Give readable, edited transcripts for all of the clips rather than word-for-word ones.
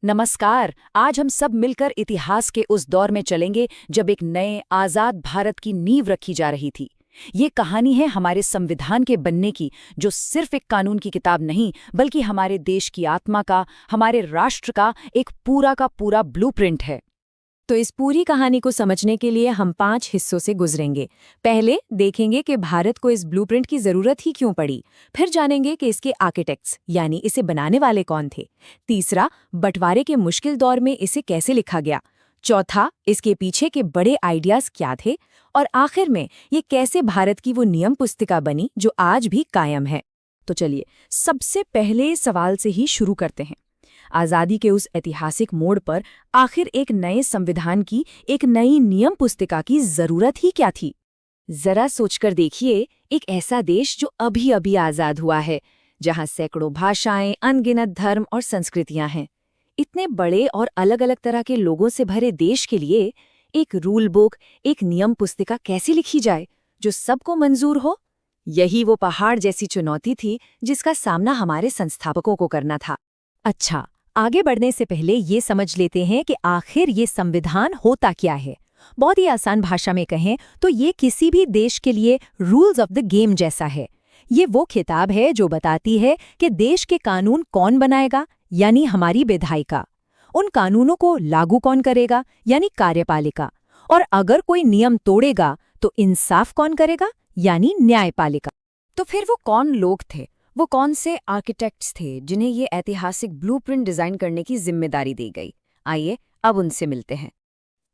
नमस्कार। आज हम सब मिलकर इतिहास के उस दौर में चलेंगे जब एक नए आज़ाद भारत की नींव रखी जा रही थी। ये कहानी है हमारे संविधान के बनने की, जो सिर्फ एक कानून की किताब नहीं बल्कि हमारे देश की आत्मा का, हमारे राष्ट्र का एक पूरा का पूरा ब्लूप्रिंट है। तो इस पूरी कहानी को समझने के लिए हम 5 हिस्सों से गुजरेंगे। पहले देखेंगे कि भारत को इस ब्लूप्रिंट की जरूरत ही क्यों पड़ी। फिर जानेंगे कि इसके आर्किटेक्ट्स यानी इसे बनाने वाले कौन थे। तीसरा, बंटवारे के मुश्किल दौर में इसे कैसे लिखा गया। चौथा, इसके पीछे के बड़े आइडियाज क्या थे। और आखिर में ये कैसे भारत की वो नियम पुस्तिका बनी जो आज भी कायम है। तो चलिए सबसे पहले सवाल से ही शुरू करते हैं। आज़ादी के उस ऐतिहासिक मोड़ पर आखिर एक नए संविधान की, एक नई नियम पुस्तिका की जरूरत ही क्या थी। जरा सोचकर देखिए, एक ऐसा देश जो अभी अभी आज़ाद हुआ है, जहां सैकड़ों भाषाएं, अनगिनत धर्म और संस्कृतियां हैं। इतने बड़े और अलग अलग तरह के लोगों से भरे देश के लिए एक रूल बुक, एक नियम पुस्तिका कैसे लिखी जाए जो सबको मंजूर हो। यही वो पहाड़ जैसी चुनौती थी जिसका सामना हमारे संस्थापकों को करना था। अच्छा, आगे बढ़ने से पहले ये समझ लेते हैं कि आखिर ये संविधान होता क्या है। बहुत ही आसान भाषा में कहें तो ये किसी भी देश के लिए रूल्स ऑफ द गेम जैसा है। ये वो किताब है जो बताती है कि देश के कानून कौन बनाएगा, यानी हमारी विधायिका। उन कानूनों को लागू कौन करेगा, यानी कार्यपालिका। और अगर कोई नियम तोड़ेगा तो इंसाफ कौन करेगा, यानी न्यायपालिका। तो फिर वो कौन लोग थे, वो कौन से आर्किटेक्ट्स थे जिन्हें ये ऐतिहासिक ब्लूप्रिंट डिजाइन करने की जिम्मेदारी दी गई। आइए अब उनसे मिलते हैं।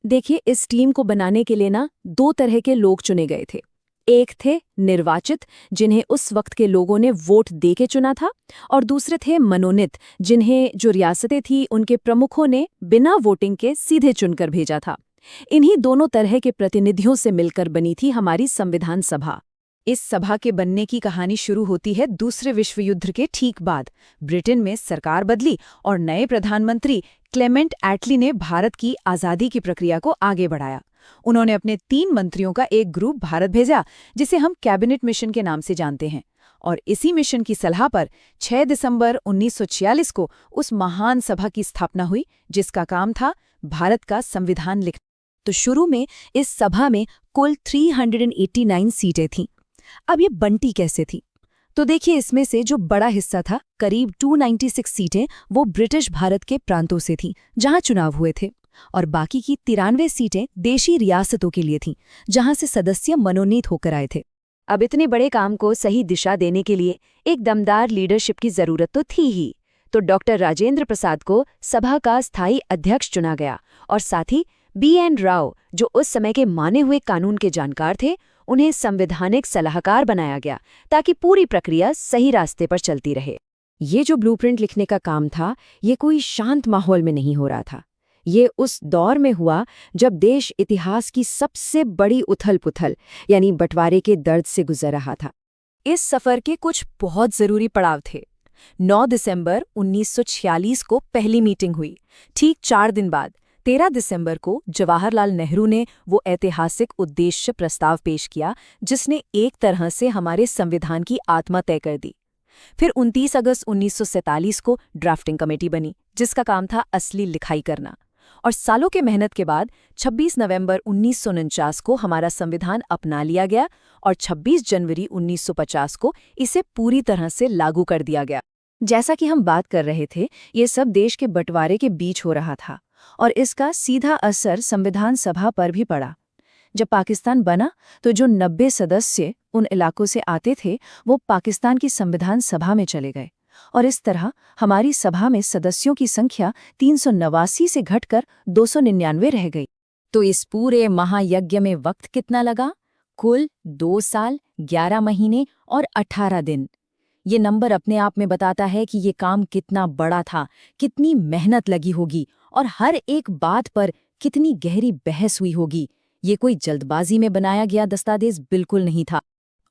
देखिए, इस टीम को बनाने के लिए ना 2 तरह के लोग चुने गए थे। एक थे निर्वाचित, जिन्हें उस वक्त के लोगों ने वोट दे के चुना था, और दूसरे थे मनोनीत, जिन्हें जो रियासतें थी उनके प्रमुखों ने बिना वोटिंग के सीधे चुनकर भेजा था। इन्हीं दोनों तरह के प्रतिनिधियों से मिलकर बनी थी हमारी संविधान सभा। इस सभा के बनने की कहानी शुरू होती है दूसरे विश्व युद्ध के ठीक बाद। ब्रिटेन में सरकार बदली और नए प्रधानमंत्री क्लेमेंट एटली ने भारत की आज़ादी की प्रक्रिया को आगे बढ़ाया। उन्होंने अपने 3 मंत्रियों का एक ग्रुप भारत भेजा, जिसे हम कैबिनेट मिशन के नाम से जानते हैं। और इसी मिशन की सलाह पर 6 दिसंबर 1946 को उस महान सभा की स्थापना हुई, जिसका काम था भारत का संविधान लिखना। तो शुरू में इस सभा में कुल 389 सीटें थीं। अब ये बंटी कैसे थी? तो देखिए, इसमें से जो बड़ा हिस्सा था, करीब 296 सीटें, वो ब्रिटिश भारत के प्रांतों से थीं जहां चुनाव हुए थे। और बाकी की 93 सीटें देशी रियासतों के लिए थीं, जहां से सदस्य मनोनीत होकर आए थे। अब इतने बड़े काम को सही दिशा देने के लिए एक दमदार लीडरशिप की जरूरत तो थी ही। तो डॉक्टर राजेंद्र प्रसाद को सभा का स्थायी अध्यक्ष चुना गया, और साथ ही BN राव, जो उस समय के माने हुए कानून के जानकार थे, उन्हें संवैधानिक सलाहकार बनाया गया, ताकि पूरी प्रक्रिया सही रास्ते पर चलती रहे। ये जो ब्लूप्रिंट लिखने का काम था, ये कोई शांत माहौल में नहीं हो रहा था। ये उस दौर में हुआ जब देश इतिहास की सबसे बड़ी उथल-पुथल यानी बंटवारे के दर्द से गुजर रहा था। इस सफर के कुछ बहुत जरूरी पड़ाव थे। 9 दिसंबर 1946 को पहली मीटिंग हुई। ठीक 4 दिन बाद 13 दिसंबर को जवाहरलाल नेहरू ने वो ऐतिहासिक उद्देश्य प्रस्ताव पेश किया, जिसने एक तरह से हमारे संविधान की आत्मा तय कर दी। फिर 29 अगस्त 1947 को ड्राफ्टिंग कमेटी बनी, जिसका काम था असली लिखाई करना। और सालों के मेहनत के बाद 26 नवंबर 1949 को हमारा संविधान अपना लिया गया, और 26 जनवरी 1950 को इसे पूरी तरह से लागू कर दिया गया। जैसा कि हम बात कर रहे थे, ये सब देश के बंटवारे के बीच हो रहा था, और इसका सीधा असर संविधान सभा पर भी पड़ा। जब पाकिस्तान बना तो जो 90 सदस्य उन इलाकों से आते थे, वो पाकिस्तान की संविधान सभा में चले गए, और इस तरह हमारी सभा में सदस्यों की संख्या 389 से घटकर 299 रह गई। तो इस पूरे महायज्ञ में वक्त कितना लगा? कुल 2 साल, 11 महीने और 18 दिन। ये नंबर अपने आप में बताता है कि ये काम कितना बड़ा था, कितनी मेहनत लगी होगी, और हर एक बात पर कितनी गहरी बहस हुई होगी। ये कोई जल्दबाजी में बनाया गया दस्तावेज बिल्कुल नहीं था।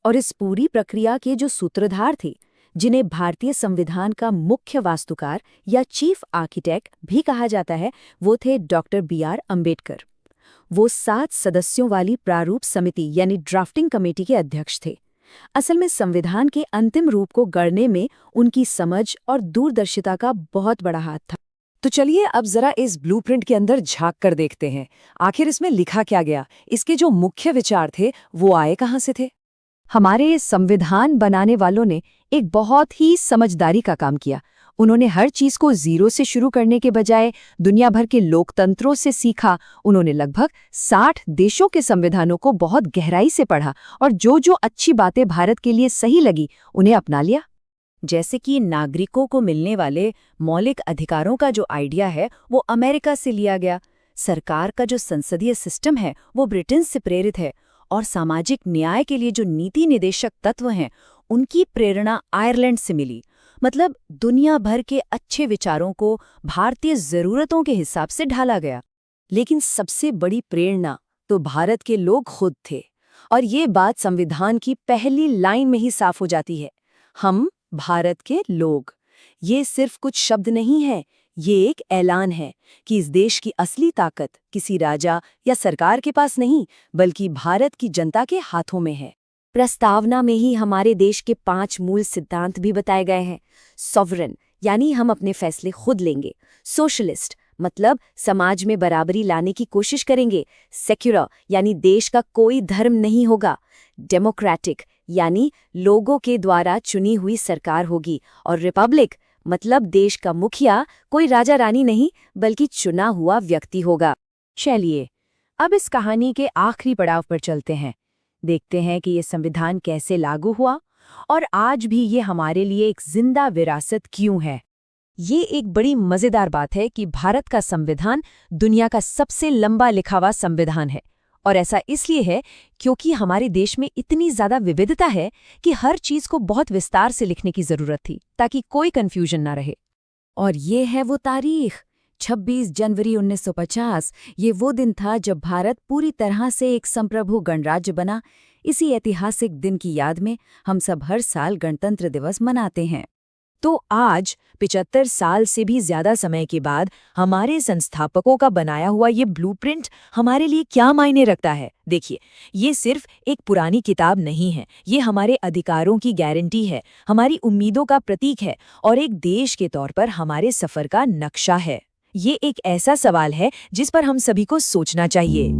और इस पूरी प्रक्रिया के जो सूत्रधार थे, जिन्हें भारतीय संविधान का मुख्य वास्तुकार या चीफ आर्किटेक्ट भी कहा जाता है, वो थे डॉक्टर BR अम्बेडकर। वो 7 सदस्यों वाली प्रारूप समिति यानी ड्राफ्टिंग कमेटी के अध्यक्ष थे। असल में संविधान के अंतिम रूप को गढ़ने में उनकी समझ और दूरदर्शिता का बहुत बड़ा हाथ था। तो चलिए अब जरा इस ब्लूप्रिंट के अंदर झांक कर देखते हैं। आखिर इसमें लिखा क्या गया, इसके जो मुख्य विचार थे वो आए कहाँ से थे। हमारे संविधान बनाने वालों ने एक बहुत ही समझदारी का काम किया। उन्होंने हर चीज को जीरो से शुरू करने के बजाय दुनिया भर के लोकतंत्रों से सीखा। उन्होंने लगभग 60 देशों के संविधानों को बहुत गहराई से पढ़ा और जो जो अच्छी बातें भारत के लिए सही लगी उन्हें अपना लिया। जैसे कि नागरिकों को मिलने वाले मौलिक अधिकारों का जो आइडिया है वो अमेरिका से लिया गया। सरकार का जो संसदीय सिस्टम है वो ब्रिटेन से प्रेरित है और सामाजिक न्याय के लिए जो नीति निदेशक तत्व हैं उनकी प्रेरणा आयरलैंड से मिली। मतलब दुनिया भर के अच्छे विचारों को भारतीय जरूरतों के हिसाब से ढाला गया। लेकिन सबसे बड़ी प्रेरणा तो भारत के लोग खुद थे और ये बात संविधान की पहली लाइन में ही साफ हो जाती है। हम भारत के लोग। ये सिर्फ कुछ शब्द नहीं है, ये एक ऐलान है कि इस देश की असली ताकत किसी राजा या सरकार के पास नहीं बल्कि भारत की जनता के हाथों में है। प्रस्तावना में ही हमारे देश के 5 मूल सिद्धांत भी बताए गए हैं। सॉवरेन यानी हम अपने फैसले खुद लेंगे। सोशलिस्ट मतलब समाज में बराबरी लाने की कोशिश करेंगे। सेक्युलर यानी देश का कोई धर्म नहीं होगा। डेमोक्रेटिक यानी लोगों के द्वारा चुनी हुई सरकार होगी। और रिपब्लिक मतलब देश का मुखिया कोई राजा रानी नहीं बल्कि चुना हुआ व्यक्ति होगा। चलिए अब इस कहानी के आखिरी पड़ाव पर चलते हैं। देखते हैं कि ये संविधान कैसे लागू हुआ और आज भी ये हमारे लिए एक जिंदा विरासत क्यों है। ये एक बड़ी मजेदार बात है कि भारत का संविधान दुनिया का सबसे लंबा लिखा हुआ संविधान है और ऐसा इसलिए है क्योंकि हमारे देश में इतनी ज्यादा विविधता है कि हर चीज को बहुत विस्तार से लिखने की जरूरत थी ताकि कोई कंफ्यूजन ना रहे। और ये है वो तारीख 26 जनवरी 1950। ये वो दिन था जब भारत पूरी तरह से एक संप्रभु गणराज्य बना। इसी ऐतिहासिक दिन की याद में हम सब हर साल गणतंत्र दिवस मनाते हैं। तो आज 75 साल से भी ज्यादा समय के बाद हमारे संस्थापकों का बनाया हुआ ये ब्लूप्रिंट हमारे लिए क्या मायने रखता है। देखिए, ये सिर्फ एक पुरानी किताब नहीं है, ये हमारे अधिकारों की गारंटी है, हमारी उम्मीदों का प्रतीक है और एक देश के तौर पर हमारे सफर का नक्शा है। ये एक ऐसा सवाल है जिस पर हम सभी को सोचना चाहिए।